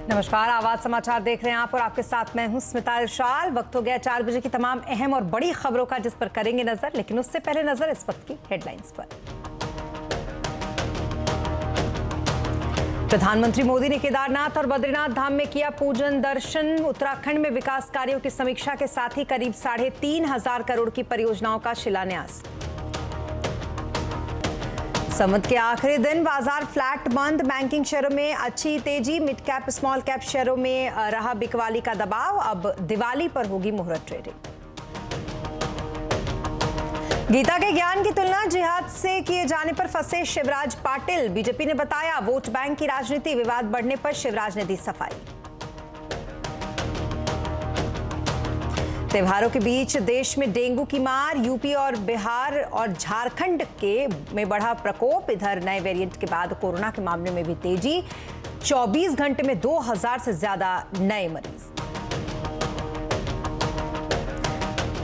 नमस्कार, आवाज समाचार देख रहे हैं आप और आपके साथ मैं हूं स्मिता इरशाद। वक्त हो गया 4 बजे की तमाम अहम और बड़ी खबरों का, जिस पर करेंगे नजर, लेकिन उससे पहले नजर इस वक्त की हेडलाइंस पर। प्रधानमंत्री मोदी ने केदारनाथ और बद्रीनाथ धाम में किया पूजन दर्शन। उत्तराखंड में विकास कार्यों की समीक्षा के साथ ही करीब 3,500 करोड़ की परियोजनाओं का शिलान्यास। संवत के आखिरी दिन बाजार फ्लैट बंद, बैंकिंग शेयरों में अच्छी तेजी, मिड कैप स्मॉल कैप शेयरों में रहा बिकवाली का दबाव। अब दिवाली पर होगी मुहूर्त ट्रेडिंग। गीता के ज्ञान की तुलना जिहाद से किए जाने पर फंसे शिवराज पाटिल। बीजेपी ने बताया वोट बैंक की राजनीति, विवाद बढ़ने पर शिवराज ने दी सफाई। त्योहारों के बीच देश में डेंगू की मार, यूपी और बिहार और झारखंड में बढ़ा प्रकोप। इधर नए वेरिएंट के बाद कोरोना के मामले में भी तेजी, 24 घंटे में 2000 से ज्यादा नए मरीज।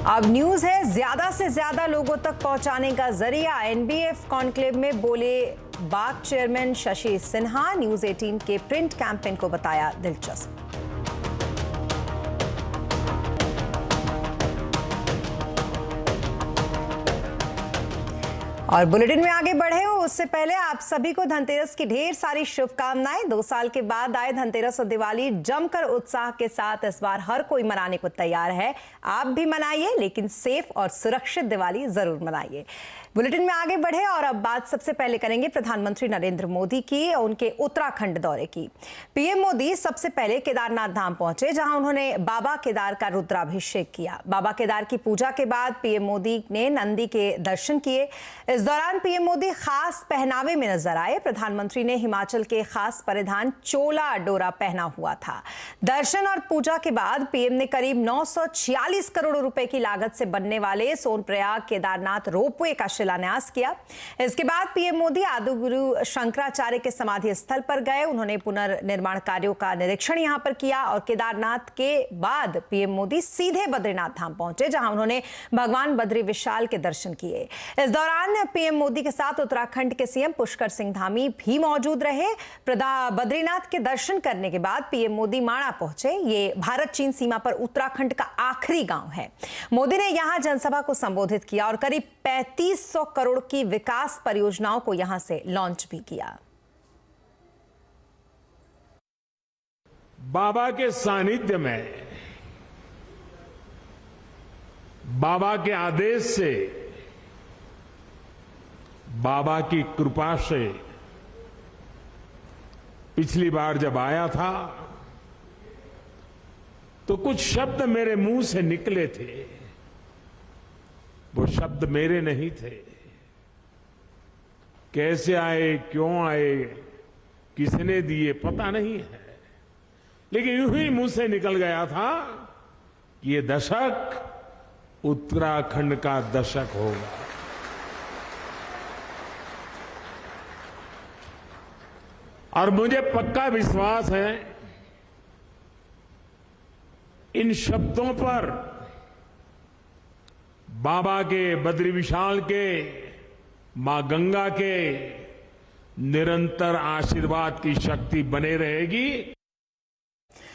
अब न्यूज है ज्यादा से ज्यादा लोगों तक पहुंचाने का जरिया। एनबीएफ कॉन्क्लेव में बोले बाग चेयरमैन शशि सिन्हा। न्यूज 18 के प्रिंट कैंपेन को बताया दिलचस्प। और बुलेटिन में आगे बढ़े हो उससे पहले आप सभी को धनतेरस की ढेर सारी शुभकामनाएं। 2 साल के बाद आए धनतेरस और दिवाली जमकर उत्साह के साथ इस बार हर कोई मनाने को तैयार है। आप भी मनाइए, लेकिन सेफ और सुरक्षित दिवाली जरूर मनाइए। बुलेटिन में आगे बढ़े और अब बात सबसे पहले करेंगे प्रधानमंत्री नरेंद्र मोदी की, उनके उत्तराखंड दौरे की। पीएम मोदी सबसे पहले केदारनाथ धाम पहुंचे, जहां उन्होंने बाबा केदार का रुद्राभिषेक किया। बाबा केदार की पूजा के बाद पीएम मोदी ने नंदी के दर्शन किए। इस दौरान पीएम मोदी खास पहनावे में नजर आए। प्रधानमंत्री ने हिमाचल के खास परिधान चोला डोरा पहना हुआ था। दर्शन और पूजा के बाद पीएम ने करीब 946 करोड़ रुपए की लागत से बनने वाले सोनप्रयाग केदारनाथ रोपवे का शिलान्यास किया। इसके बाद पीएम मोदी आदिगुरु शंकराचार्य के समाधि स्थल पर गए। उन्होंने पुनर्निर्माण कार्यों का निरीक्षण यहां पर किया और केदारनाथ के बाद पीएम मोदी सीधे बद्रीनाथ धाम पहुंचे, जहां उन्होंने भगवान बद्री विशाल के दर्शन किए। इस दौरान पीएम मोदी के साथ उत्तराखंड के सीएम पुष्कर सिंह धामी भी मौजूद रहे। बद्रीनाथ के दर्शन करने के बाद पीएम मोदी माणा पहुंचे। ये भारत चीन सीमा पर उत्तराखंड का आखिरी गांव है। मोदी ने यहां जनसभा को संबोधित किया और करीब 3500 करोड़ की विकास परियोजनाओं को यहां से लॉन्च भी किया। बाबा के सानिध्य में, बाबा के आदेश से, बाबा की कृपा से पिछली बार जब आया था तो कुछ शब्द मेरे मुंह से निकले थे। वो शब्द मेरे नहीं थे। कैसे आए, क्यों आए, किसने दिए, पता नहीं है, लेकिन यूं ही मुंह से निकल गया था कि ये दशक उत्तराखंड का दशक होगा। और मुझे पक्का विश्वास है इन शब्दों पर बाबा के, बद्री विशाल के, मां गंगा के निरंतर आशीर्वाद की शक्ति बने रहेगी।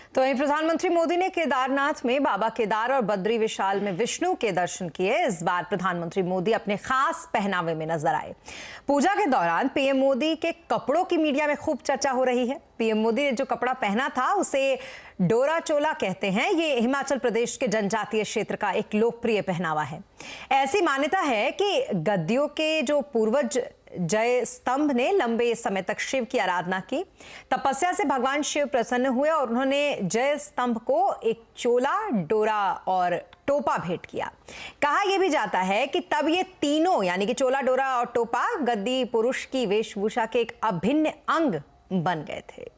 तो वहीं प्रधानमंत्री मोदी ने केदारनाथ में बाबा केदार और बद्री विशाल में विष्णु के दर्शन किए। इस बार प्रधानमंत्री मोदी अपने खास पहनावे में नजर आए। पूजा के दौरान पीएम मोदी के कपड़ों की मीडिया में खूब चर्चा हो रही है। पीएम मोदी ने जो कपड़ा पहना था उसे डोरा चोला कहते हैं। ये हिमाचल प्रदेश के जनजातीय क्षेत्र का एक लोकप्रिय पहनावा है। ऐसी मान्यता है कि गद्दियों के जो पूर्वज जय स्तंभ ने लंबे समय तक शिव की आराधना की। तपस्या से भगवान शिव प्रसन्न हुए और उन्होंने जय स्तंभ को एक चोला, डोरा और टोपा भेंट किया। कहा यह भी जाता है कि तब ये तीनों यानी कि चोला, डोरा और टोपा गद्दी पुरुष की वेशभूषा के एक अभिन्न अंग बन गए थे।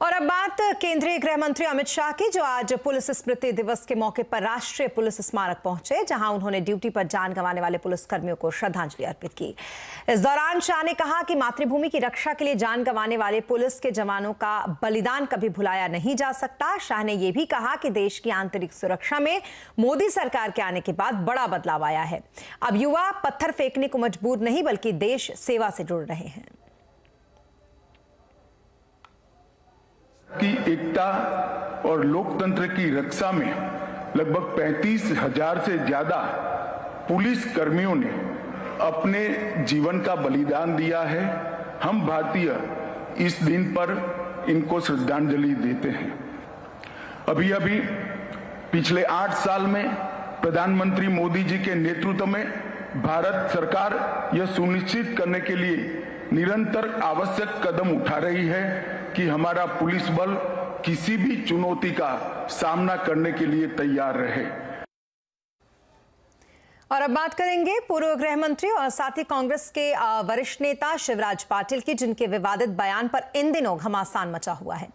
और अब बात केंद्रीय गृह मंत्री अमित शाह की, जो आज पुलिस स्मृति दिवस के मौके पर राष्ट्रीय पुलिस स्मारक पहुंचे, जहां उन्होंने ड्यूटी पर जान गंवाने वाले पुलिसकर्मियों को श्रद्धांजलि अर्पित की। इस दौरान शाह ने कहा कि मातृभूमि की रक्षा के लिए जान गंवाने वाले पुलिस के जवानों का बलिदान कभी भुलाया नहीं जा सकता। शाह ने यह भी कहा कि देश की आंतरिक सुरक्षा में मोदी सरकार के आने के बाद बड़ा बदलाव आया है। अब युवा पत्थर फेंकने को मजबूर नहीं, बल्कि देश सेवा से जुड़ रहे हैं। की एकता और लोकतंत्र की रक्षा में लगभग 35,000 से ज्यादा पुलिस कर्मियों ने अपने जीवन का बलिदान दिया है। हम भारतीय इस दिन पर इनको श्रद्धांजलि देते हैं। अभी अभी पिछले 8 साल में प्रधानमंत्री मोदी जी के नेतृत्व में भारत सरकार यह सुनिश्चित करने के लिए निरंतर आवश्यक कदम उठा रही है कि हमारा पुलिस बल किसी भी चुनौती का सामना करने के लिए तैयार रहे। और अब बात करेंगे पूर्व गृह मंत्री और साथ ही कांग्रेस के वरिष्ठ नेता शिवराज पाटिल की, जिनके विवादित बयान पर इन दिनों घमासान मचा हुआ है।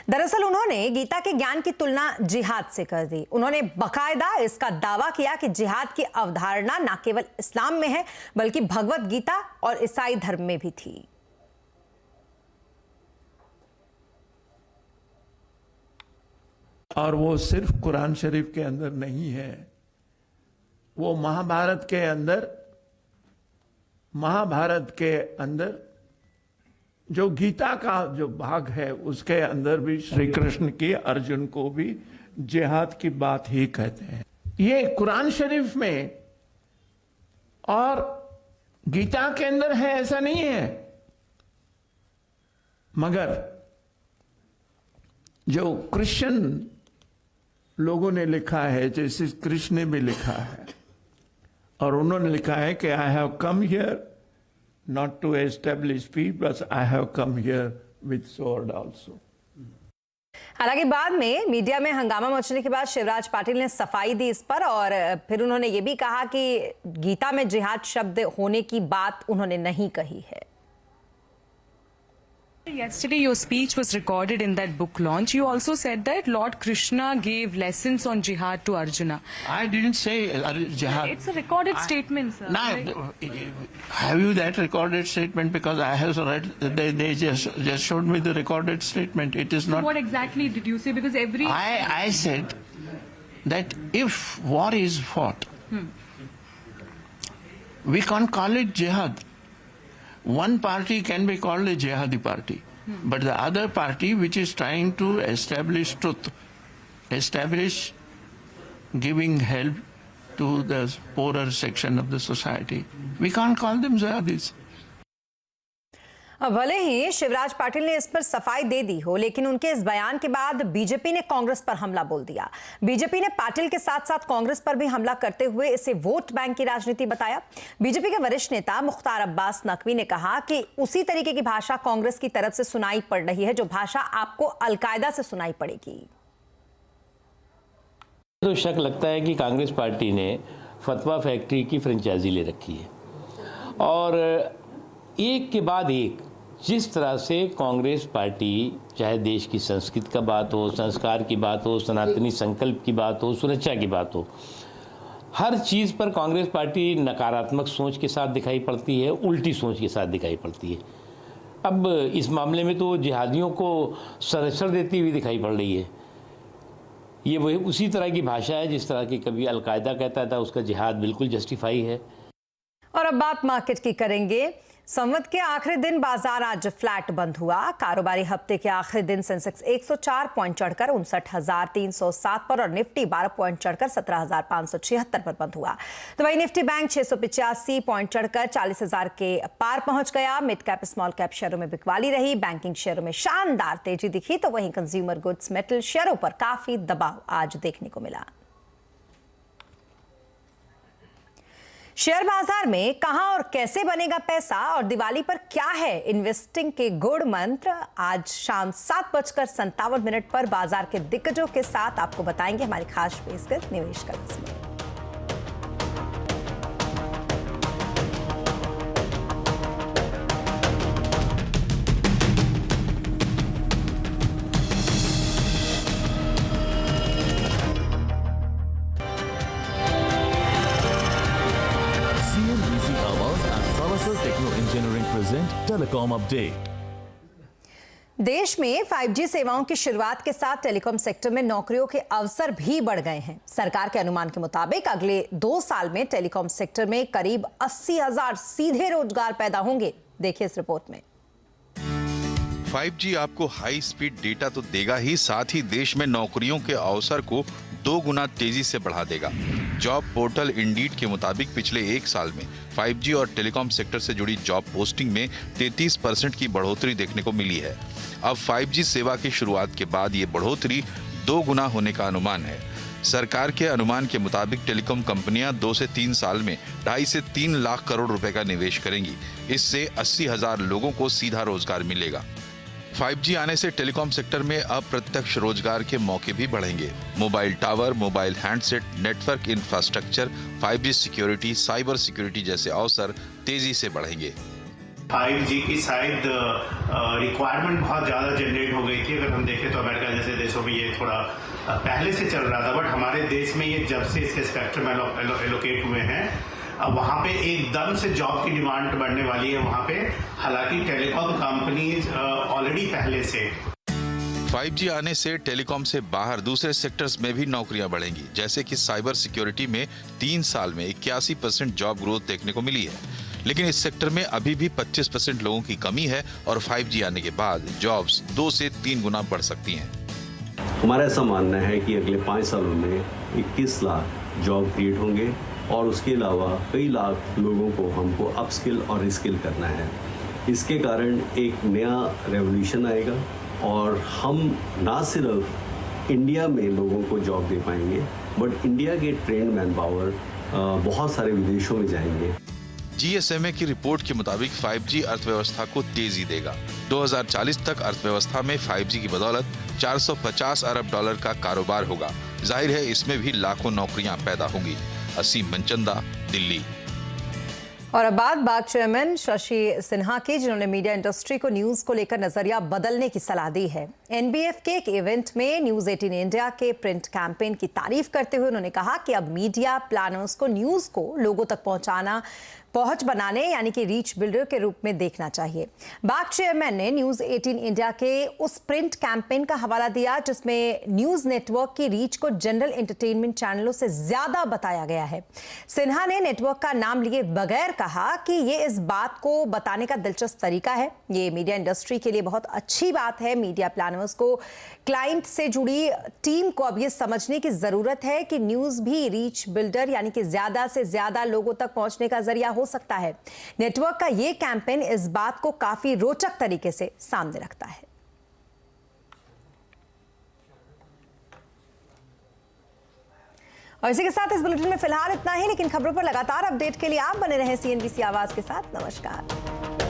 दरअसल उन्होंने गीता के ज्ञान की तुलना जिहाद से कर दी। उन्होंने बाकायदा इसका दावा किया कि जिहाद की अवधारणा न केवल इस्लाम में है बल्कि भगवत गीता और ईसाई धर्म में भी थी। और वो सिर्फ कुरान शरीफ के अंदर नहीं है, वो महाभारत के अंदर जो गीता का जो भाग है उसके अंदर भी श्री कृष्ण की अर्जुन को भी जिहाद की बात ही कहते हैं। ये कुरान शरीफ में और गीता के अंदर है ऐसा नहीं है, मगर जो क्रिश्चियन लोगों ने लिखा है, जैसे कृष्ण ने भी लिखा है, और उन्होंने लिखा है कि I have come here not to establish peace but I have come here with sword also. हालांकि बाद में मीडिया में हंगामा मचने के बाद शिवराज पाटिल ने सफाई दी इस पर, और फिर उन्होंने ये भी कहा कि गीता में जिहाद शब्द होने की बात उन्होंने नहीं कही है। Yesterday, your speech was recorded in that book launch. You also said that Lord Krishna gave lessons on jihad to Arjuna. I didn't say jihad. It's a recorded statement, sir. No, have you that recorded statement? Because I have read, they just showed me the recorded statement. It is not. What exactly did you say? Because every I said that if war is fought, we can't call it jihad. One party can be called a jihadi party, but the other party which is trying to establish truth, establish giving help to the poorer section of the society, we can't call them jihadis. भले ही शिवराज पाटिल ने इस पर सफाई दे दी हो, लेकिन उनके इस बयान के बाद बीजेपी ने कांग्रेस पर हमला बोल दिया। बीजेपी ने पाटिल के साथ साथ कांग्रेस पर भी हमला करते हुए इसे वोट बैंक की राजनीति बताया। बीजेपी के वरिष्ठ नेता मुख्तार अब्बास नकवी ने कहा कि उसी तरीके की भाषा कांग्रेस की तरफ से सुनाई पड़ रही है जो भाषा आपको अलकायदा से सुनाई पड़ेगी। तो शक लगता है कि कांग्रेस पार्टी ने फतवा फैक्ट्री की फ्रेंचाइजी ले रखी है, और एक के बाद एक जिस तरह से कांग्रेस पार्टी, चाहे देश की संस्कृति का बात हो, संस्कार की बात हो, सनातनी संकल्प की बात हो, सुरक्षा की बात हो, हर चीज़ पर कांग्रेस पार्टी नकारात्मक सोच के साथ दिखाई पड़ती है, उल्टी सोच के साथ दिखाई पड़ती है। अब इस मामले में तो जिहादियों को संरक्षण देती हुई दिखाई पड़ रही है। ये वही उसी तरह की भाषा है जिस तरह की कभी अलकायदा कहता था, उसका जिहाद बिल्कुल जस्टिफाई है। और अब बात मार्केट की करेंगे। संवत के आखिरी दिन बाजार आज फ्लैट बंद हुआ। कारोबारी हफ्ते के आखिरी दिन सेंसेक्स 104 पॉइंट चढ़कर 59,307 पर और निफ्टी 12 पॉइंट चढ़कर 17,576 पर बंद हुआ। तो वही निफ्टी बैंक 685 पॉइंट चढ़कर 40,000 के पार पहुंच गया। मिड कैप स्मॉल कैप शेयरों में बिकवाली रही। बैंकिंग शेयरों में शानदार तेजी दिखी, तो वहीं कंज्यूमर गुड्स मेटल शेयरों पर काफी दबाव आज देखने को मिला। शेयर बाजार में कहां और कैसे बनेगा पैसा और दिवाली पर क्या है इन्वेस्टिंग के गुड़ मंत्र, आज शाम 7:57 पर बाजार के दिग्गजों के साथ आपको बताएंगे हमारी खास पेशकश निवेश का में। Telecom update. देश में 5G सेवाओं की शुरुआत के साथ टेलीकॉम सेक्टर में नौकरियों के अवसर भी बढ़ गए हैं। सरकार के अनुमान के मुताबिक अगले 2 साल में टेलीकॉम सेक्टर में करीब 80,000 सीधे रोजगार पैदा होंगे। देखिए इस रिपोर्ट में। 5G आपको हाई स्पीड डेटा तो देगा ही, साथ ही देश में नौकरियों के अवसर को 2 गुना तेजी से बढ़ा देगा। जॉब पोर्टल इंडीड के मुताबिक पिछले 1 साल में 5G और टेलीकॉम सेक्टर से जुड़ी जॉब पोस्टिंग में 33% की बढ़ोतरी देखने को मिली है। अब 5G सेवा की शुरुआत के बाद ये बढ़ोतरी 2 गुना होने का अनुमान है। सरकार के अनुमान के मुताबिक टेलीकॉम कंपनियां 2 से 3 साल में 2.5 से 3 लाख करोड़ रुपए का निवेश करेंगी। इससे 80,000 लोगों को सीधा रोजगार मिलेगा। 5G आने से टेलीकॉम सेक्टर में अप्रत्यक्ष रोजगार के मौके भी बढ़ेंगे। Mobile tower, mobile handset, network infrastructure, 5G security, cyber security जैसे अवसर तेजी से बढ़ेंगे। 5G की शायद रिक्वायरमेंट बहुत ज़्यादा जनरेट हो गई थी। अगर हम देखें तो अमेरिका जैसे देशों में ये थोड़ा पहले से चल रहा था, बट हमारे देश में ये जब से इसके स्पेक्ट्रम एलोकेट हुए हैं, अब वहाँ पे एकदम से जॉब की डिमांड बढ़ने वाली है वहाँ पे। हालांकि टेलीकॉम कंपनीज ऑलरेडी पहले से 5G आने से टेलीकॉम से बाहर दूसरे सेक्टर्स में भी नौकरियां बढ़ेंगी, जैसे कि साइबर सिक्योरिटी में 3 साल में 81% जॉब ग्रोथ देखने को मिली है। लेकिन इस सेक्टर में अभी भी 25% लोगों की कमी है और 5G आने के बाद जॉब्स 2 से 3 गुना बढ़ सकती हैं। हमारा ऐसा मानना है कि अगले 5 सालों में 21 लाख जॉब क्रिएट होंगे और उसके अलावा कई लाख लोगों को हमको अपस्किल और रिस्किल करना है। इसके कारण एक नया रेवोल्यूशन आएगा और हम ना सिर्फ इंडिया में लोगों को जॉब दे पाएंगे, बट इंडिया के ट्रेंड मैन पावर बहुत सारे विदेशों में जाएंगे। GSMA की रिपोर्ट के मुताबिक 5G अर्थव्यवस्था को तेजी देगा। 2040 तक अर्थव्यवस्था में 5G की बदौलत 450 अरब डॉलर का कारोबार होगा। जाहिर है इसमें भी लाखों नौकरियां पैदा होंगी। असीम मनचंदा, दिल्ली। और अब बात बाग चेयरमैन शशि सिन्हा की, जिन्होंने मीडिया इंडस्ट्री को न्यूज को लेकर नजरिया बदलने की सलाह दी है। NBF के एक इवेंट में न्यूज 18 इंडिया के प्रिंट कैंपेन की तारीफ करते हुए उन्होंने कहा कि अब मीडिया प्लानर्स को न्यूज को लोगों तक पहुंच बनाने यानी कि रीच बिल्डर के रूप में देखना चाहिए। बाग चेयरमैन ने न्यूज 18 इंडिया के उस प्रिंट कैंपेन का हवाला दिया जिसमें न्यूज नेटवर्क की रीच को जनरल एंटरटेनमेंट चैनलों से ज्यादा बताया गया है। सिन्हा ने नेटवर्क का नाम लिए बगैर कहा कि ये इस बात को बताने का दिलचस्प तरीका है। ये मीडिया इंडस्ट्री के लिए बहुत अच्छी बात है। मीडिया प्लानर्स को क्लाइंट से जुड़ी टीम को अब ये समझने की जरूरत है कि न्यूज भी रीच बिल्डर यानी कि ज्यादा से ज्यादा लोगों तक पहुंचने का जरिया हो सकता है। नेटवर्क का ये कैंपेन इस बात को काफी रोचक तरीके से सामने रखता है। और इसी के साथ इस बुलेटिन में फिलहाल इतना ही, लेकिन खबरों पर लगातार अपडेट के लिए आप बने रहें CNBC आवाज के साथ। नमस्कार।